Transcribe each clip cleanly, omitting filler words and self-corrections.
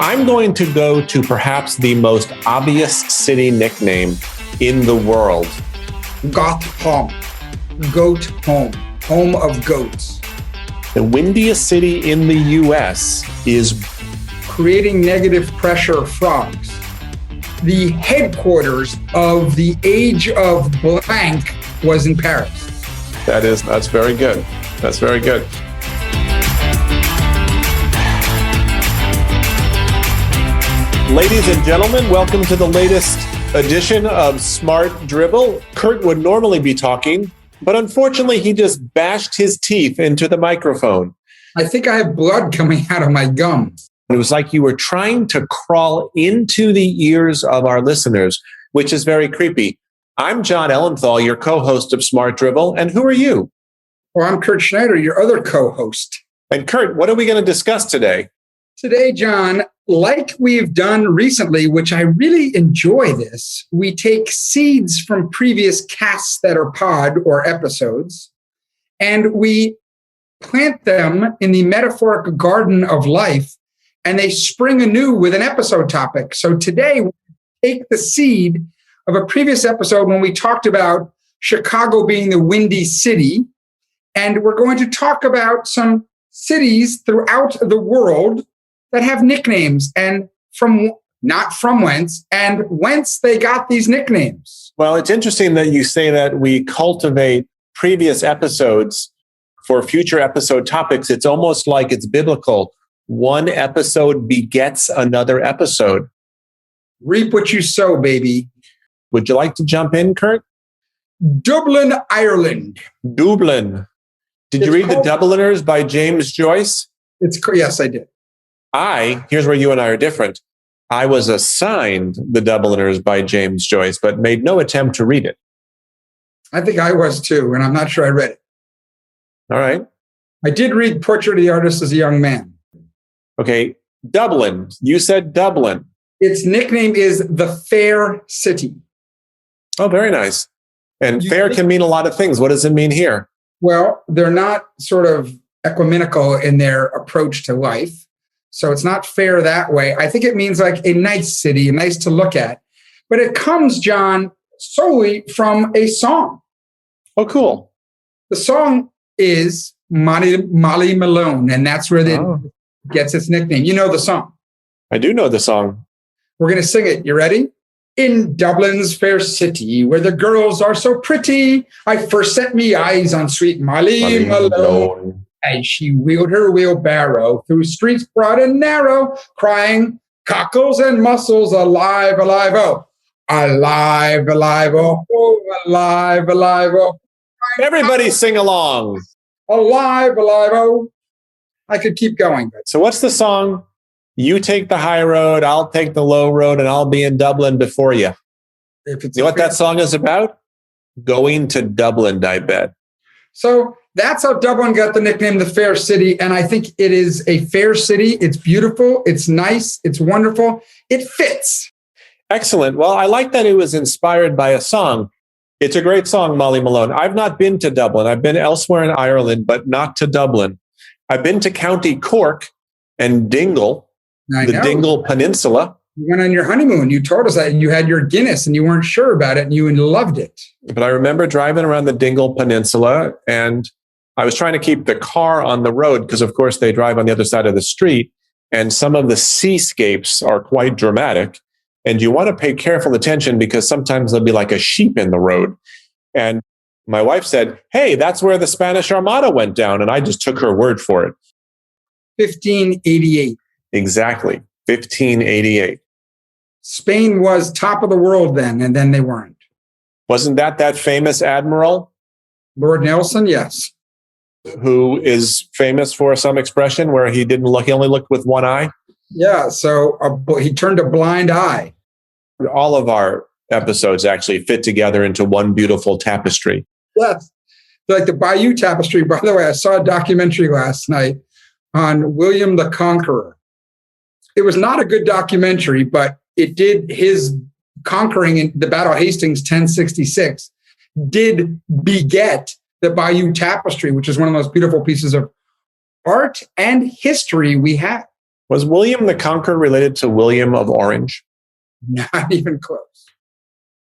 I'm going to go to perhaps the most obvious city nickname in the world. Gotham. Goat home. Home of goats. The windiest city in the U.S. is creating negative pressure frogs. The headquarters of the age of blank was in Paris. That's very good. That's very good. Ladies and gentlemen, welcome to the latest edition of Smart Drivel. Kurt would normally be talking, but unfortunately he just bashed his teeth into the microphone. I think I have blood coming out of my gums. It was like you were trying to crawl into the ears of our listeners, which is very creepy. I'm Jon Ellenthal, your co-host of Smart Drivel, and who are you? Well, I'm Kurt Schneider, your other co-host. And Kurt, what are we going to discuss today? Today, John, like we've done recently, which I really enjoy this, we take seeds from previous casts that are pod or episodes, and we plant them in the metaphoric garden of life, and they spring anew with an episode topic. So today, we take the seed of a previous episode when we talked about Chicago being the windy city, and we're going to talk about some cities throughout the world that have nicknames and not from whence, and whence they got these nicknames. Well, it's interesting that you say that we cultivate previous episodes for future episode topics. It's almost like it's biblical. One episode begets another episode. Reap what you sow, baby. Would you like to jump in, Kurt? Dublin, Ireland. Dublin. Did you read The Dubliners by James Joyce? Yes, I did. Here's where you and I are different. I was assigned The Dubliners by James Joyce, but made no attempt to read it. I think I was too, and I'm not sure I read it. All right. I did read Portrait of the Artist as a Young Man. Okay. Dublin. You said Dublin. Its nickname is the Fair City. Oh, very nice. And fair can mean a lot of things. What does it mean here? Well, they're not sort of ecumenical in their approach to life. So it's not fair that way. I think it means like a nice city, nice to look at. But it comes, John, solely from a song. Oh, cool. The song is Molly Malone, and that's where it gets its nickname. You know the song. I do know the song. We're going to sing it. You ready? In Dublin's fair city, where the girls are so pretty, I first set me eyes on sweet Molly Malone. As she wheeled her wheelbarrow through streets broad and narrow, crying, cockles and mussels, alive, alive, oh, alive, alive, oh, alive, alive, oh. Everybody sing along. Alive, alive, oh. I could keep going. So what's the song? You take the high road, I'll take the low road, and I'll be in Dublin before you. You know what that song is about? Going to Dublin, I bet. So that's how Dublin got the nickname the Fair City. And I think it is a fair city. It's beautiful. It's nice. It's wonderful. It fits. Excellent. Well, I like that it was inspired by a song. It's a great song, Molly Malone. I've not been to Dublin. I've been elsewhere in Ireland, but not to Dublin. I've been to County Cork and Dingle, the Dingle Peninsula. You went on your honeymoon. You told us that you had your Guinness and you weren't sure about it and you loved it. But I remember driving around the Dingle Peninsula and I was trying to keep the car on the road because, of course, they drive on the other side of the street. And some of the seascapes are quite dramatic. And you want to pay careful attention because sometimes there'll be like a sheep in the road. And my wife said, hey, that's where the Spanish Armada went down. And I just took her word for it. 1588. Exactly. 1588. Spain was top of the world then, and then they weren't. Wasn't that famous admiral? Lord Nelson, yes. Who is famous for some expression where he only looked with one eye? Yeah, so he turned a blind eye. All of our episodes actually fit together into one beautiful tapestry. Yes, like the Bayeux Tapestry. By the way, I saw a documentary last night on William the Conqueror. It was not a good documentary, but it did his conquering in the Battle of Hastings 1066 did beget the Bayeux Tapestry, which is one of the most beautiful pieces of art and history we have. Was William the Conqueror related to William of Orange? Not even close.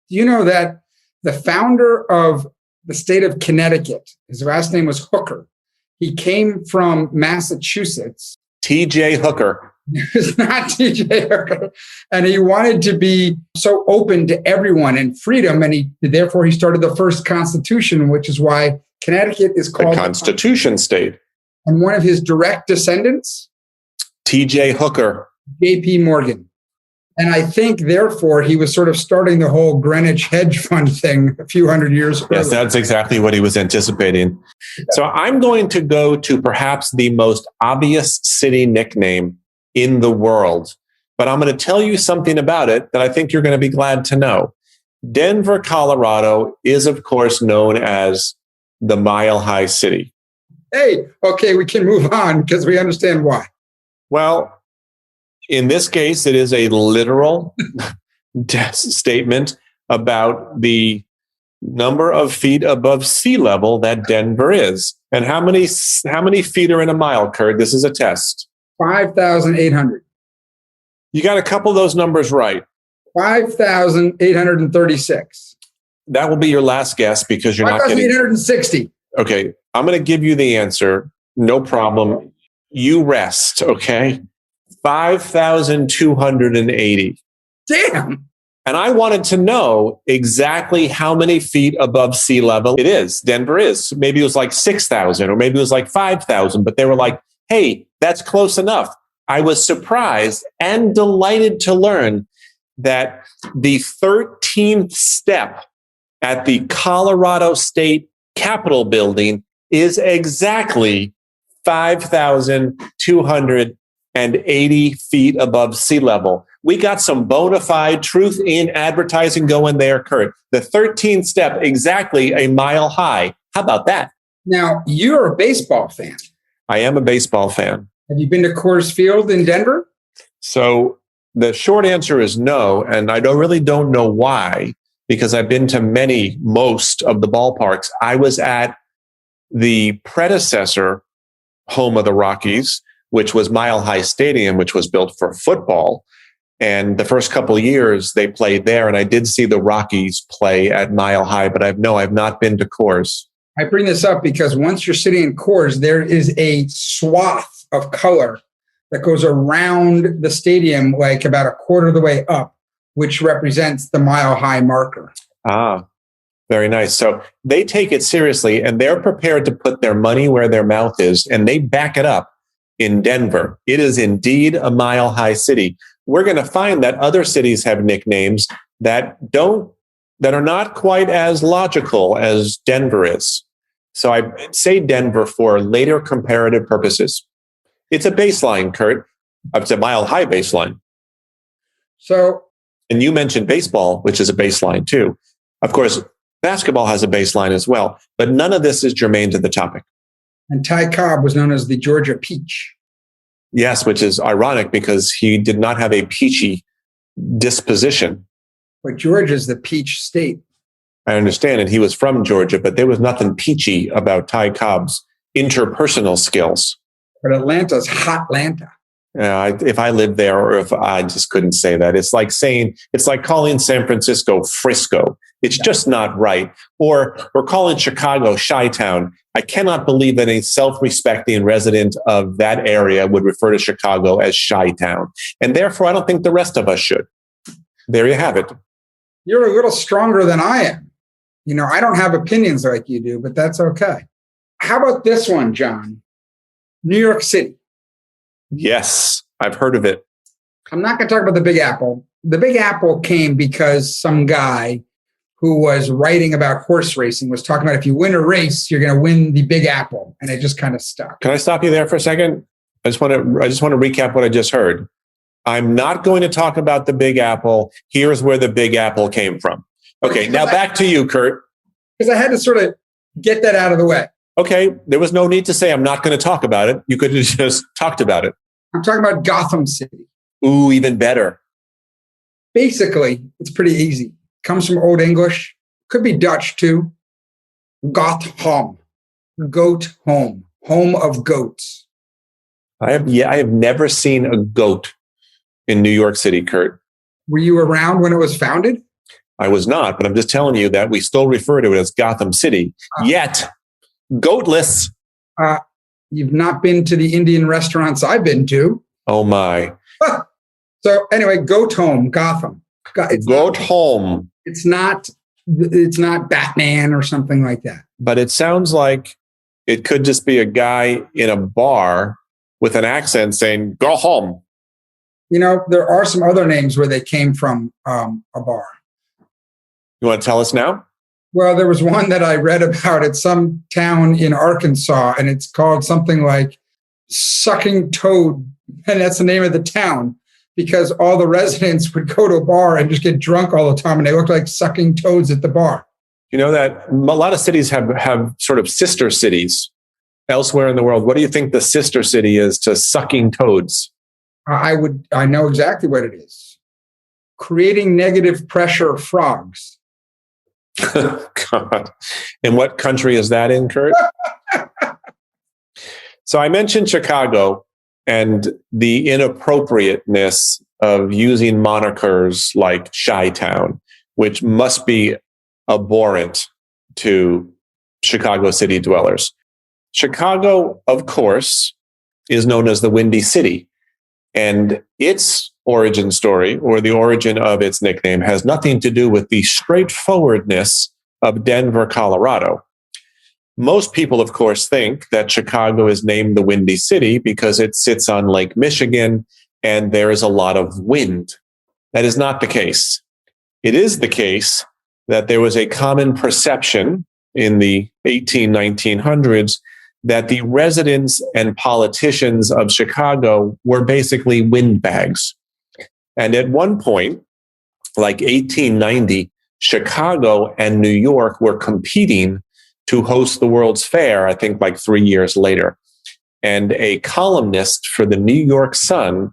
Do you know that the founder of the state of Connecticut, his last name was Hooker. He came from Massachusetts. T.J. Hooker. It was not T.J. Hooker. And he wanted to be so open to everyone and freedom. And therefore he started the first constitution, which is why Connecticut is called the Constitution State. And one of his direct descendants? T.J. Hooker. J.P. Morgan. And I think, therefore, he was sort of starting the whole Greenwich hedge fund thing a few hundred years earlier. Yes, that's exactly what he was anticipating. So I'm going to go to perhaps the most obvious city nickname in the world, but I'm going to tell you something about it that I think you're going to be glad to know. Denver, Colorado is, of course, known as the Mile High City. Hey, okay, we can move on because we understand why. Well, in this case, it is a literal statement about the number of feet above sea level that Denver is. And how many feet are in a mile, Kurt? This is a test. 5,800. You got a couple of those numbers right. 5,836. That will be your last guess because you're not getting... 5,860. Okay, I'm going to give you the answer. No problem. You rest, okay? 5,280. Damn. And I wanted to know exactly how many feet above sea level it is. Denver is. Maybe it was like 6,000 or maybe it was like 5,000, but they were like, hey, that's close enough. I was surprised and delighted to learn that the 13th step at the Colorado State Capitol building is exactly 5,280 feet above sea level. We got some bona fide truth in advertising going there, Kurt. The 13th step, exactly a mile high. How about that? Now, you're a baseball fan. I am a baseball fan. Have you been to Coors Field in Denver? So the short answer is no, and I really don't know why, because I've been to most of the ballparks. I was at the predecessor home of the Rockies, which was Mile High Stadium, which was built for football. And the first couple of years they played there, and I did see the Rockies play at Mile High, but I've not been to Coors. I bring this up because once you're sitting in Coors, there is a swath of color that goes around the stadium, like about a quarter of the way up, which represents the Mile High marker. Ah, very nice. So they take it seriously, and they're prepared to put their money where their mouth is, and they back it up in Denver. It is indeed a Mile High city. We're going to find that other cities have nicknames that are not quite as logical as Denver is. So I say Denver for later comparative purposes. It's a baseline, Kurt. It's a Mile High baseline. And you mentioned baseball, which is a baseline too. Of course, basketball has a baseline as well, but none of this is germane to the topic. And Ty Cobb was known as the Georgia Peach. Yes, which is ironic because he did not have a peachy disposition. But Georgia's the peach state. I understand, and he was from Georgia, but there was nothing peachy about Ty Cobb's interpersonal skills. But Atlanta's Hotlanta. If I lived there, or if I just couldn't say that. It's like calling San Francisco Frisco. It's just not right. Or we're calling Chicago Chi-Town. I cannot believe that a self-respecting resident of that area would refer to Chicago as Chi-Town. And therefore, I don't think the rest of us should. There you have it. You're a little stronger than I am. I don't have opinions like you do, but that's okay. How about this one, Jon? New York City. Yes, I've heard of it. I'm not going to talk about the Big Apple. The Big Apple came because some guy who was writing about horse racing was talking about if you win a race, you're going to win the Big Apple. And it just kind of stuck. Can I stop you there for a second? I just want to recap what I just heard. I'm not going to talk about the Big Apple. Here's where the Big Apple came from. Okay, now back to you, Kurt. Because I had to sort of get that out of the way. Okay, there was no need to say I'm not going to talk about it. You could have just talked about it. I'm talking about Gotham City. Ooh, even better. Basically, it's pretty easy. Comes from Old English. Could be Dutch too. Gotham. Goat home. Home of goats. I have never seen a goat in New York City, Kurt. Were you around when it was founded? I was not, but I'm just telling you that we still refer to it as Gotham City. Yet, goatless. You've not been to the Indian restaurants I've been to. Oh, my. So anyway, Goat Home, Gotham. Goat Home. It's not Batman or something like that. But it sounds like it could just be a guy in a bar with an accent saying, go home. There are some other names where they came from a bar. You want to tell us now? Well, there was one that I read about at some town in Arkansas, and it's called something like Sucking Toad. And that's the name of the town, because all the residents would go to a bar and just get drunk all the time, and they looked like sucking toads at the bar. You know that a lot of cities have sort of sister cities elsewhere in the world. What do you think the sister city is to Sucking Toads? I know exactly what it is. Creating negative pressure frogs. God. And what country is that in, Kurt? So I mentioned Chicago and the inappropriateness of using monikers like Chi-Town, which must be abhorrent to Chicago city dwellers. Chicago, of course, is known as the Windy City. And its origin story, or the origin of its nickname, has nothing to do with the straightforwardness of Denver, Colorado. Most people, of course, think that Chicago is named the Windy City because it sits on Lake Michigan and there is a lot of wind. That is not the case. It is the case that there was a common perception in the 1900s that the residents and politicians of Chicago were basically windbags. And at one point, like 1890, Chicago and New York were competing to host the World's Fair, I think like 3 years later. And a columnist for the New York Sun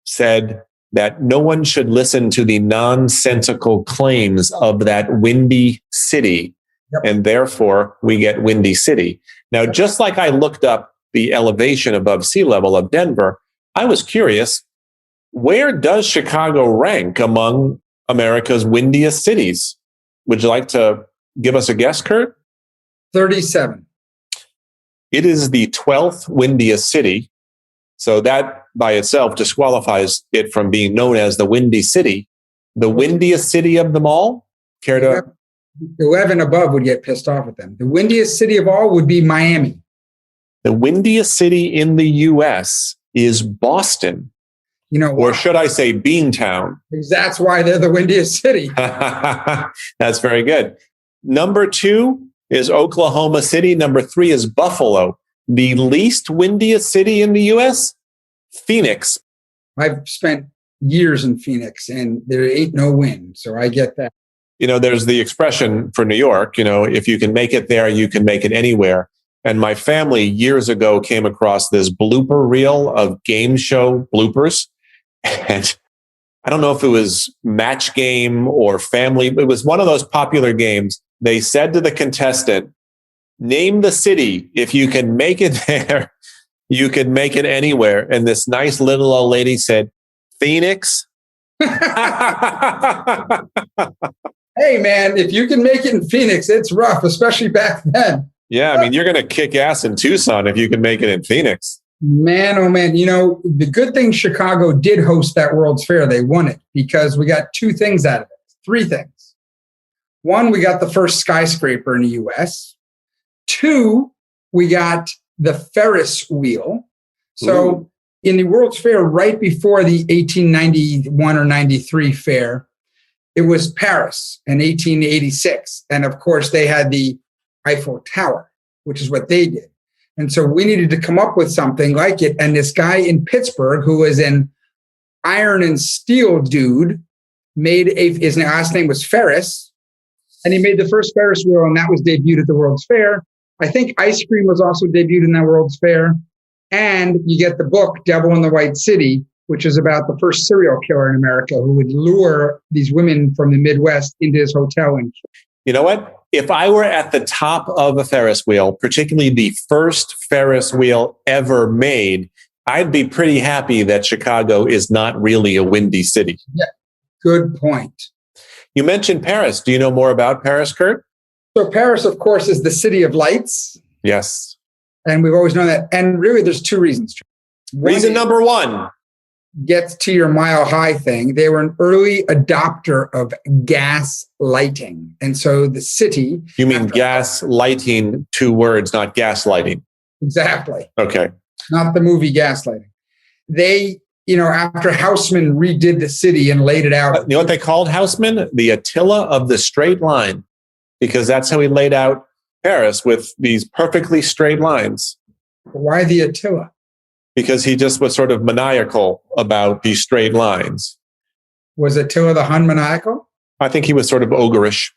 said that no one should listen to the nonsensical claims of that windy city. Yep. And therefore, we get Windy City. Now, just like I looked up the elevation above sea level of Denver, I was curious, where does Chicago rank among America's windiest cities? Would you like to give us a guess, Kurt? 37. It is the 12th windiest city. So that by itself disqualifies it from being known as the Windy City. The windiest city of them all? Care to... 11 above would get pissed off at them. The windiest city of all would be Miami. The windiest city in the U.S. is Boston. Or should I say Beantown? Because that's why they're the windiest city. That's very good. Number 2 is Oklahoma City. Number 3 is Buffalo. The least windiest city in the U.S., Phoenix. I've spent years in Phoenix, and there ain't no wind, so I get that. There's the expression for New York, if you can make it there, you can make it anywhere. And my family years ago came across this blooper reel of game show bloopers. And I don't know if it was Match Game or Family. It was one of those popular games. They said to the contestant, name the city. If you can make it there, you can make it anywhere. And this nice little old lady said, Phoenix. Hey, man, if you can make it in Phoenix, it's rough, especially back then. Yeah, I mean, you're going to kick ass in Tucson if you can make it in Phoenix. Man, oh, man. The good thing Chicago did host that World's Fair, they won it because we got 2 things out of it. 3 things. 1, we got the first skyscraper in the U.S. 2, we got the Ferris wheel. So in the World's Fair, right before the 1891 or 93 fair, it was Paris in 1886. And of course, they had the Eiffel Tower, which is what they did. And so we needed to come up with something like it. And this guy in Pittsburgh, who was an iron and steel dude, his last name was Ferris. And he made the first Ferris wheel, and that was debuted at the World's Fair. I think ice cream was also debuted in that World's Fair. And you get the book, Devil in the White City, which is about the first serial killer in America who would lure these women from the Midwest into his hotel. And you know what? If I were at the top of a Ferris wheel, particularly the first Ferris wheel ever made, I'd be pretty happy that Chicago is not really a windy city. Yeah, good point. You mentioned Paris. Do you know more about Paris, Kurt? So Paris, of course, is the city of lights. Yes. And we've always known that. And really, there's two reasons. Reason number one. Gets to your mile high thing. They were an early adopter of gas lighting. And so the city... You mean gas lighting, 2 words, not gas lighting. Exactly. Okay. Not the movie Gaslighting. They, after Haussmann redid the city and laid it out. You know what they called Haussmann? The Attila of the straight line, because that's how he laid out Paris, with these perfectly straight lines. Why the Attila? Because he just was sort of maniacal about these straight lines. Was Attila the Hun maniacal? I think he was sort of ogreish.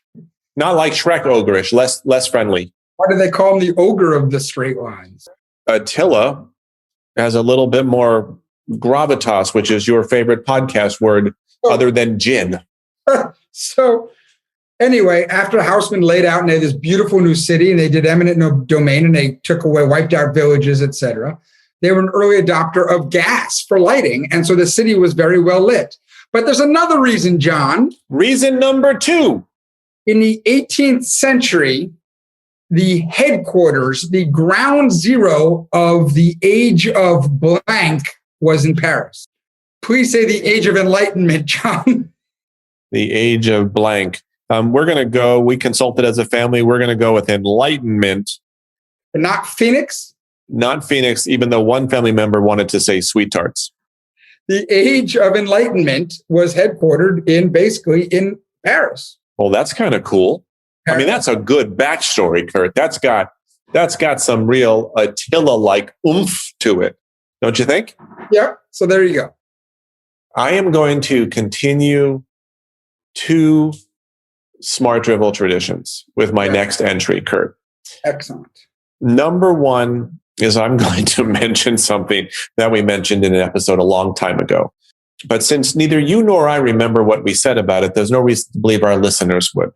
Not like Shrek ogreish, less friendly. Why do they call him the ogre of the straight lines? Attila has a little bit more gravitas, which is your favorite podcast word, other than gin. So anyway, after Haussmann laid out and they had this beautiful new city and they did eminent domain and they wiped out villages, etc., they were an early adopter of gas for lighting. And so the city was very well lit. But there's another reason, John. Reason number 2. In the 18th century, the headquarters, the ground zero of the age of blank was in Paris. Please say the age of enlightenment, John. The age of blank. We're going to go, we consulted as a family, we're going to go with enlightenment. Not Phoenix? Not Phoenix, even though one family member wanted to say sweet tarts. The age of enlightenment was headquartered in Paris. Well, that's kind of cool. I mean, that's a good backstory, Kurt. That's got some real Attila-like oomph to it. Don't you think? Yeah. So there you go. I am going to continue 2 smart drivel traditions with my next entry, Kurt. Excellent. Number 1 is I'm going to mention something that we mentioned in an episode a long time ago. But since neither you nor I remember what we said about it, there's no reason to believe our listeners would.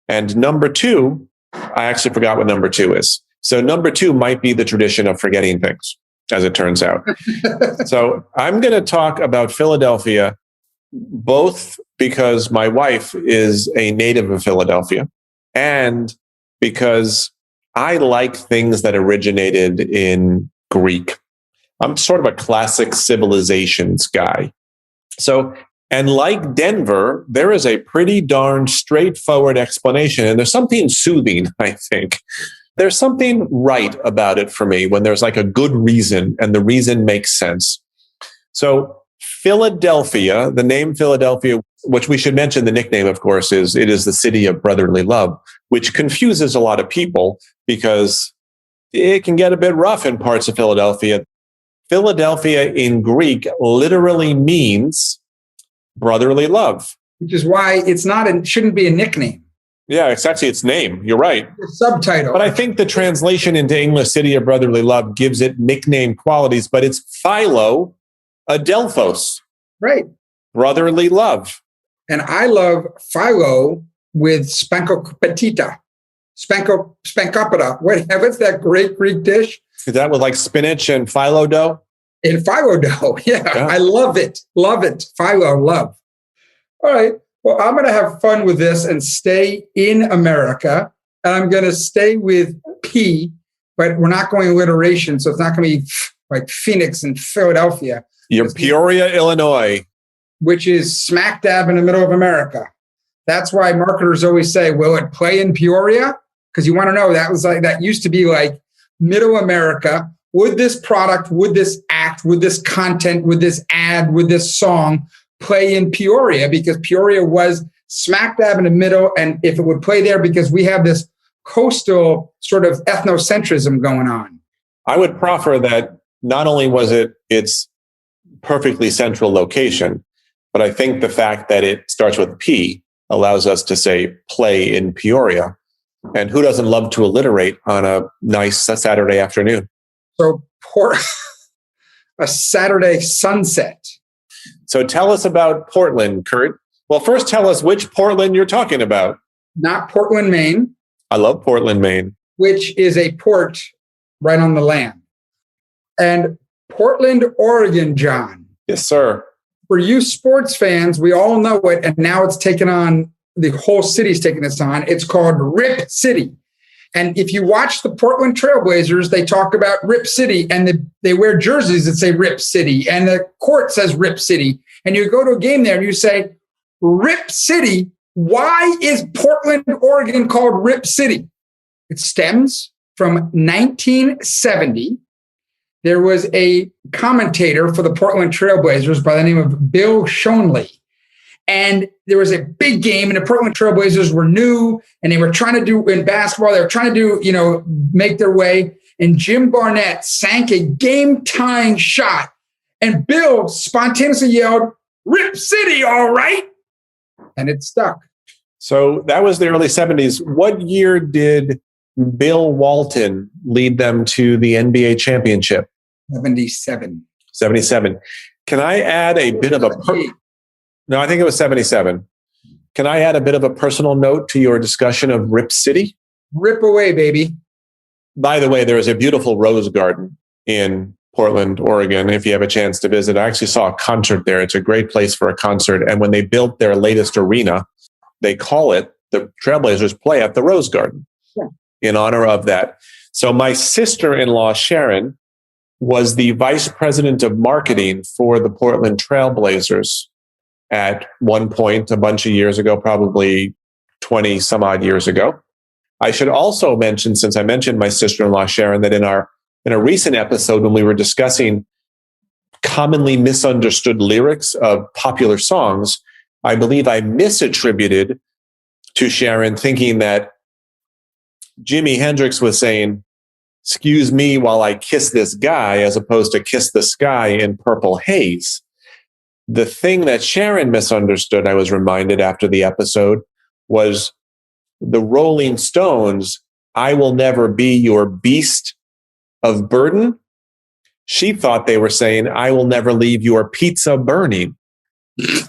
And number 2, I actually forgot what number 2 is. So number 2 might be the tradition of forgetting things, as it turns out. So I'm going to talk about Philadelphia, both because my wife is a native of Philadelphia and because I like things that originated in Greek. I'm sort of a classic civilizations guy. So, and like Denver, there is a pretty darn straightforward explanation. And there's something soothing, I think. There's something right about it for me when there's like a good reason and the reason makes sense. So Philadelphia, the name Philadelphia, which we should mention, the nickname, of course, is the city of brotherly love, which confuses a lot of people because it can get a bit rough in parts of Philadelphia. Philadelphia in Greek literally means brotherly love. Which is why it shouldn't be a nickname. Yeah, it's actually its name. You're right. The subtitle. But I think the translation into English, city of brotherly love, gives it nickname qualities, but it's Philo Adelphos. Right. Brotherly love. And I love Philo with spankopatita. Spankopita. What's that great Greek dish? Is that with like spinach and phyllo dough? In phyllo dough. Yeah. I love it. Love it. Philo, love. All right. Well, I'm going to have fun with this and stay in America. And I'm going to stay with P, but we're not going alliteration. So it's not going to be like Phoenix and Philadelphia. You're Peoria, Illinois. Which is smack dab in the middle of America. That's why marketers always say, will it play in Peoria? Because you want to know, that used to be like middle America. Would this product, would this act, would this content, would this ad, would this song play in Peoria? Because Peoria was smack dab in the middle. And if it would play there, because we have this coastal sort of ethnocentrism going on. I would proffer that not only was its perfectly central location, but I think the fact that it starts with P allows us to say play in Peoria. And who doesn't love to alliterate on a nice Saturday afternoon? So a Saturday sunset. So tell us about Portland, Kurt. Well, first tell us which Portland you're talking about. Not Portland, Maine. I love Portland, Maine. Which is a port right on the land. And Portland, Oregon, John. Yes, sir. For you sports fans, we all know it, and now it's taken on, the whole city's taking this on. It's called Rip City. And if you watch the Portland Trailblazers, they talk about Rip City, and they wear jerseys that say Rip City, and the court says Rip City. And you go to a game there and you say, Rip City, why is Portland, Oregon called Rip City? It stems from 1970. There was a commentator for the Portland Trailblazers by the name of Bill Shonley. And there was a big game, and the Portland Trailblazers were new, and they were trying to do, in basketball, they were trying to do, make their way. And Jim Barnett sank a game-tying shot, and Bill spontaneously yelled, Rip City, all right? And it stuck. So that was the early 70s. What year did Bill Walton lead them to the NBA championship? 77. 77. Can I add a bit of a... No, I think it was 77. Can I add a bit of a personal note to your discussion of Rip City? Rip away, baby. By the way, there is a beautiful rose garden in Portland, Oregon, if you have a chance to visit. I actually saw a concert there. It's a great place for a concert. And when they built their latest arena, they call it, the Trailblazers play at the Rose Garden in honor of that. So my sister-in-law, Sharon, was the vice president of marketing for the Portland Trailblazers at one point a bunch of years ago, probably 20 some odd years ago. I should also mention, since I mentioned my sister-in-law, Sharon, that in a recent episode when we were discussing commonly misunderstood lyrics of popular songs, I believe I misattributed to Sharon thinking that Jimi Hendrix was saying, excuse me while I kiss this guy, as opposed to kiss the sky in purple haze. The thing that Sharon misunderstood, I was reminded after the episode, was the Rolling Stones, I Will Never Be Your Beast of Burden. She thought they were saying, I will never leave your pizza burning. I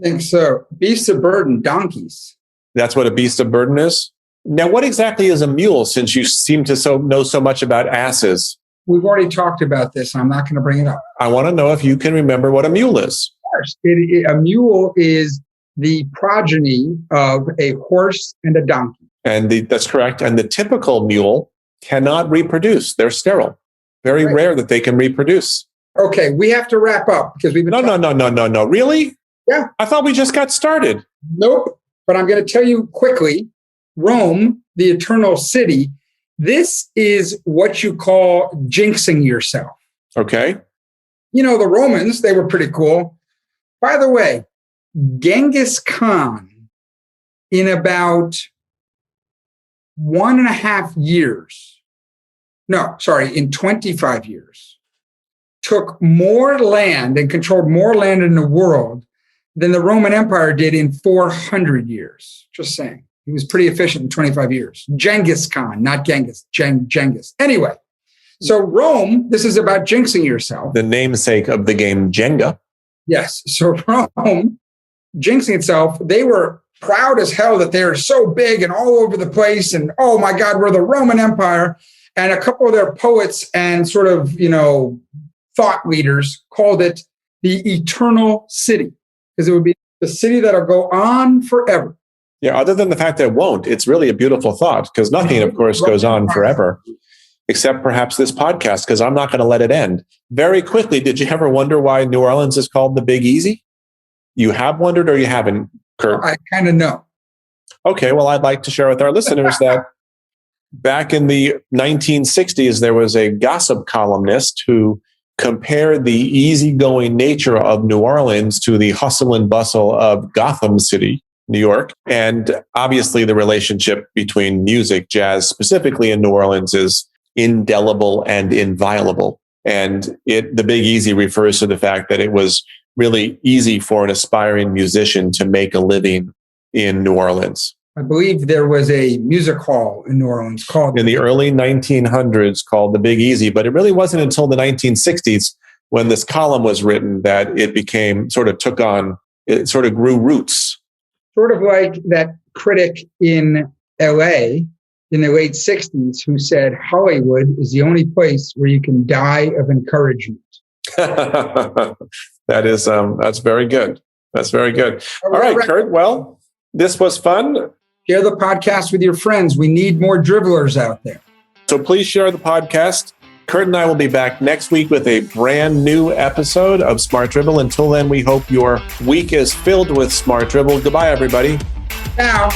think so. Beast of burden, donkeys. That's what a beast of burden is? Now, what exactly is a mule, since you seem to know so much about asses? We've already talked about this. I'm not going to bring it up. I want to know if you can remember what a mule is. Of course. A mule is the progeny of a horse and a donkey. And that's correct. And the typical mule cannot reproduce. They're sterile. Very rare that they can reproduce. Okay, we have to wrap up because we've been No. Really? Yeah. I thought we just got started. Nope. But I'm going to tell you quickly, Rome, the eternal city, this is what you call jinxing yourself. Okay. The Romans, they were pretty cool. By the way, Genghis Khan, in about 1.5 years, in 25 years, took more land and controlled more land in the world than the Roman Empire did in 400 years. Just saying. He was pretty efficient in 25 years. Genghis Khan, not Genghis, Genghis. Anyway, so Rome, this is about jinxing yourself. The namesake of the game Jenga. Yes. So Rome, jinxing itself, they were proud as hell that they are so big and all over the place. And, oh my God, we're the Roman Empire. And a couple of their poets and sort of, thought leaders called it the eternal city, because it would be the city that'll go on forever. Yeah, other than the fact that it won't, it's really a beautiful thought, because nothing, of course, goes on forever, except perhaps this podcast, because I'm not going to let it end. Very quickly, did you ever wonder why New Orleans is called the Big Easy? You have wondered or you haven't, Kurt? I kind of know. Okay, well, I'd like to share with our listeners that back in the 1960s, there was a gossip columnist who compared the easygoing nature of New Orleans to the hustle and bustle of Gotham City, New York. And obviously the relationship between music, jazz specifically in New Orleans, is indelible and inviolable. And the Big Easy refers to the fact that it was really easy for an aspiring musician to make a living in New Orleans. I believe there was a music hall in New Orleans called... in the early 1900s called the Big Easy, but it really wasn't until the 1960s when this column was written that it sort of grew roots. Sort of like that critic in LA in the late 60s who said Hollywood is the only place where you can die of encouragement. That's very good. That's very good. All right, Kurt. Well, this was fun. Share the podcast with your friends. We need more dribblers out there. So please share the podcast. Kurt and I will be back next week with a brand new episode of Smart Dribble. Until then, we hope your week is filled with Smart Dribble. Goodbye, everybody. Ciao.